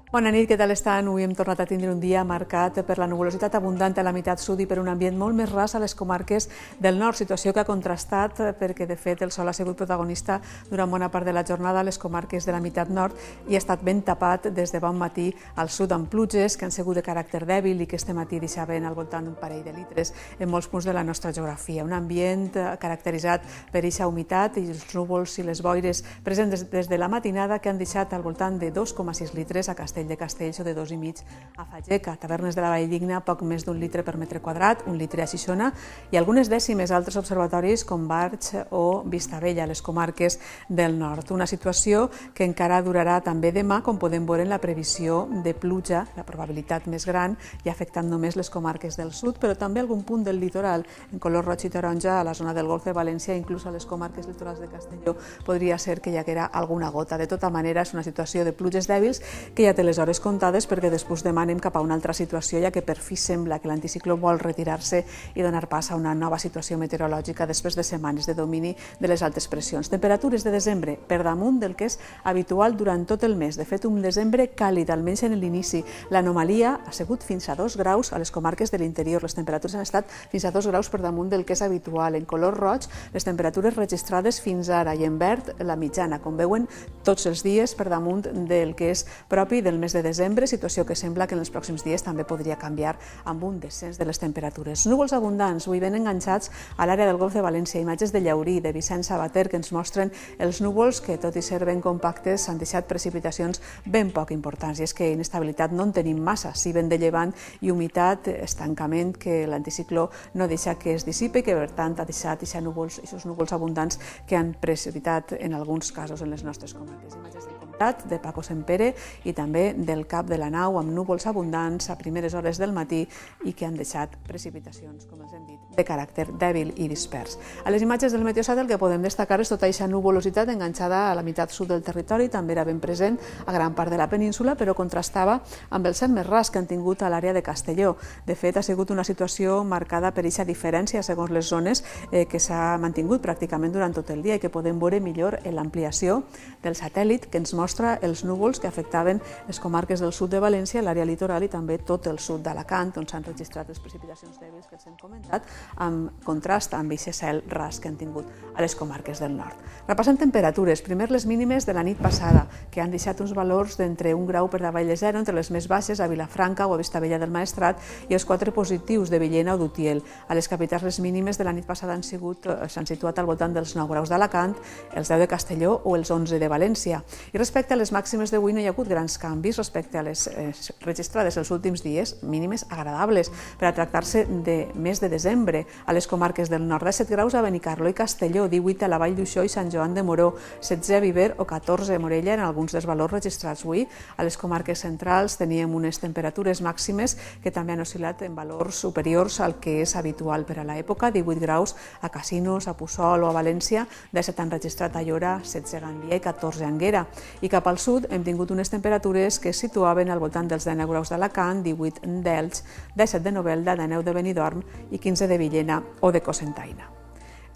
Bona nit, què tal estan? Avui hem tornat a tindre un dia marcat per la nuvolositat abundant a la meitat sud i per un ambient molt més ras a les comarques del nord, situació que ha contrastat perquè, de fet, el sol ha sigut protagonista durant bona part de la jornada a les comarques de la meitat nord i ha estat ben tapat des de bon matí al sud amb pluges que han sigut de caràcter dèbil i que este matí deixaven al voltant d'un parell de litres en molts punts de la nostra geografia. Un ambient caracteritzat per eixa humitat i els núvols i les boires presents des de la matinada que han deixat al voltant de 2,6 litres a Castell de Castells o de 2,5 a Fageca. Tavernes de la Valldigna, poc més d'un litre per metre quadrat, un litre a Xixona i algunes dècimes a altres observatoris com Barx o Vistabella, a les comarques del nord. Una situació que encara durarà també demà, com podem veure en la previsió de pluja, la probabilitat més gran, i afectant només les comarques del sud, però també algun punt del litoral, en color roig i taronja, a la zona del Golf de València, inclús a les comarques litorals de Castelló, podria ser que hi haguera alguna gota. De tota manera, és una situació de pluges dèbils que ja té les hores comptades perquè després demà anem cap a una altra situació, ja que per fi sembla que l'anticicló vol retirar-se i donar pas a una nova situació meteorològica després de setmanes de domini de les altes pressions. Temperatures de desembre per damunt del que és habitual durant tot el mes. De fet, un desembre càlid, almenys en l'inici. L'anomalia ha sigut fins a 2 graus a les comarques de l'interior. Les temperatures han estat fins a 2 graus per damunt del que és habitual. En color roig, les temperatures registrades fins ara i en verd la mitjana, com veuen, tots els dies per damunt del que és propi del mes de desembre, situació que sembla que en els pròxims dies també podria canviar amb un descens de les temperatures. Núvols abundants, avui ben enganxats a l'àrea del Golf de València, imatges de Llaurí, de Vicent Sabater, que ens mostren els núvols que, tot i ser ben compactes, han deixat precipitacions ben poc importants. I és que inestabilitat no en tenim massa, si vent de llevant i humitat, estancament, que l'anticicló no deixa que es dissipi i que, per tant, ha deixat aquests núvols abundants que han precipitat en alguns casos en les nostres comarques. Imatges del Comtat, de Paco Sempere i també del Cap de la Nau, amb núvols abundants a primeres hores del matí i que han deixat precipitacions, com els hem dit, de caràcter dèbil i dispers. A les imatges del Meteosat el que podem destacar és tota aquesta nuvolositat enganxada a la meitat sud del territori, també era ben present a gran part de la península, però contrastava amb el cel més ras que han tingut a l'àrea de Castelló. De fet, ha sigut una situació marcada per aquesta diferència segons les zones que s'ha mantingut pràcticament durant tot el dia i que podem veure millor en l'ampliació del satèl·lit que ens mostra els núvols que afectaven les comarques del sud de València, l'àrea litoral i també tot el sud d'Alacant, on s'han registrat les precipitacions dèbils que els hem comentat, amb contrast amb aquest cel ras que han tingut a les comarques del nord. Repassant temperatures, primer les mínimes de la nit passada, que han deixat uns valors d'entre 1 grau per davall de 0, entre les més baixes a Vilafranca o a Vistabella del Maestrat i els 4 positius de Villena o d'Utiel. A les capitals les mínimes de la nit passada s'han situat al voltant dels 9 graus d'Alacant, els 10 de Castelló o els 11 de València. I respecte a les màximes d'avui no hi ha hagut grans canvis respecte a les registrades els últims dies, mínimes agradables per a tractar-se de mes de desembre. A les comarques del nord, 7 graus a Benicarló i Castelló, 18 a la Vall d'Uixó i Sant Joan de Moró, 16 a Viver o 14 a Morella en alguns dels valors registrats avui. A les comarques centrals teníem unes temperatures màximes que també han oscil·lat en valors superiors al que és habitual per a l'època, 18 graus a Casinos, a Puçol o a València, 17 han registrat a Llora, 16 a Gandia i 14 a Anguera. I cap al sud hem tingut unes temperatures que es situaven al voltant dels 19 graus d'Alacant, 18 d'Elx, 17 de Novelda, 19 de Benidorm i 15 de Villena o de Cocentaina.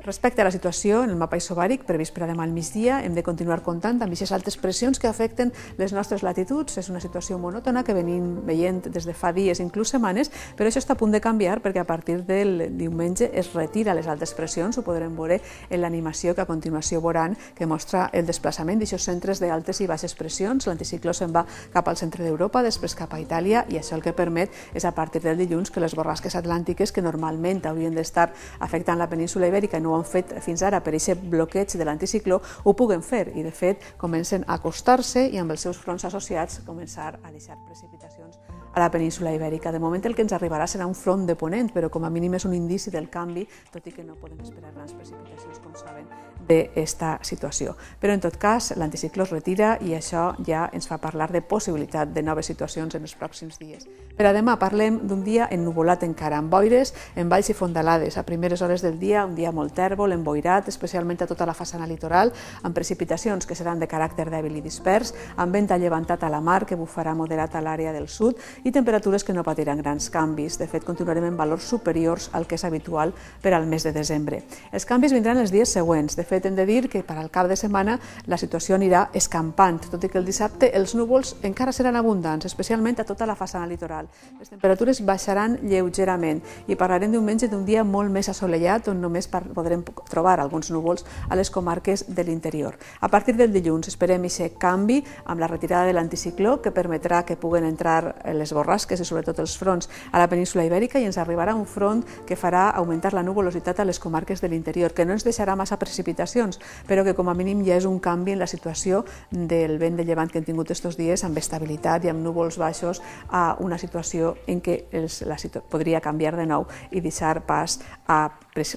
Respecte a la situació en el mapa isobàric previst per a demà al migdia, hem de continuar comptant amb aquestes altes pressions que afecten les nostres latituds. És una situació monòtona que venim veient des de fa dies, inclús setmanes, però això està a punt de canviar perquè a partir del diumenge es retira les altes pressions, ho podrem veure en l'animació que a continuació veuran, que mostra el desplaçament d'aquests centres d'altes i baixes pressions. L'anticicló se'n va cap al centre d'Europa, després cap a Itàlia, i això el que permet és a partir del dilluns que les borrasques atlàntiques que normalment haurien d'estar afectant la península ibèrica i no ho han fet fins ara per aquest bloqueig de l'anticicló, ho puguen fer i, de fet, comencen a acostar-se i amb els seus fronts associats començar a deixar precipitacions a la península ibèrica. De moment el que ens arribarà serà un front de ponent, però com a mínim és un indici del canvi, tot i que no podem esperar grans precipitacions, com saben, d'esta situació. Però en tot cas, l'anticicló es retira i això ja ens fa parlar de possibilitat de noves situacions en els pròxims dies. Per a demà parlem d'un dia ennuvolat encara, amb boires en valls i fondalades. A primeres hores del dia, un dia molt tèrbol, emboirat, especialment a tota la façana litoral, amb precipitacions que seran de caràcter dèbil i dispers, amb vent llevantat a la mar que bufarà moderat a l'àrea del sud i temperatures que no patiran grans canvis. De fet, continuarem en valors superiors al que és habitual per al mes de desembre. Els canvis vindran els dies següents. De fet, hem de dir que per al cap de setmana la situació anirà escampant, tot i que el dissabte els núvols encara seran abundants, especialment a tota la façana litoral. Les temperatures baixaran lleugerament i parlarem diumenge d'un dia molt més assolellat on només podrem trobar alguns núvols a les comarques de l'interior. A partir del dilluns esperem aquest canvi amb la retirada de l'anticicló que permetrà que puguen entrar les borrasques i sobretot els fronts a la península Ibèrica i ens arribarà un front que farà augmentar la nuvolositat a les comarques de l'interior, que no ens deixarà massa precipitacions, però que com a mínim ja és un canvi en la situació del vent de llevant que hem tingut estos dies amb estabilitat i amb núvols baixos a una situació en què podria canviar de nou i deixar pas a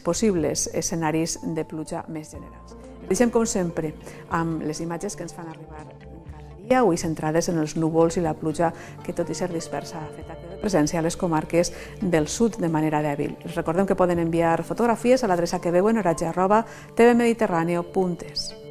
possibles escenaris de pluja més generals. Deixem, com sempre, amb les imatges que ens fan arribar cada dia, avui centrades en els núvols i la pluja que, tot i ser dispersa, ha fet acte de presència a les comarques del sud de manera dèbil. Recordem que poden enviar fotografies a l'adreça que veuen, oratge@tvmediterraneo.es.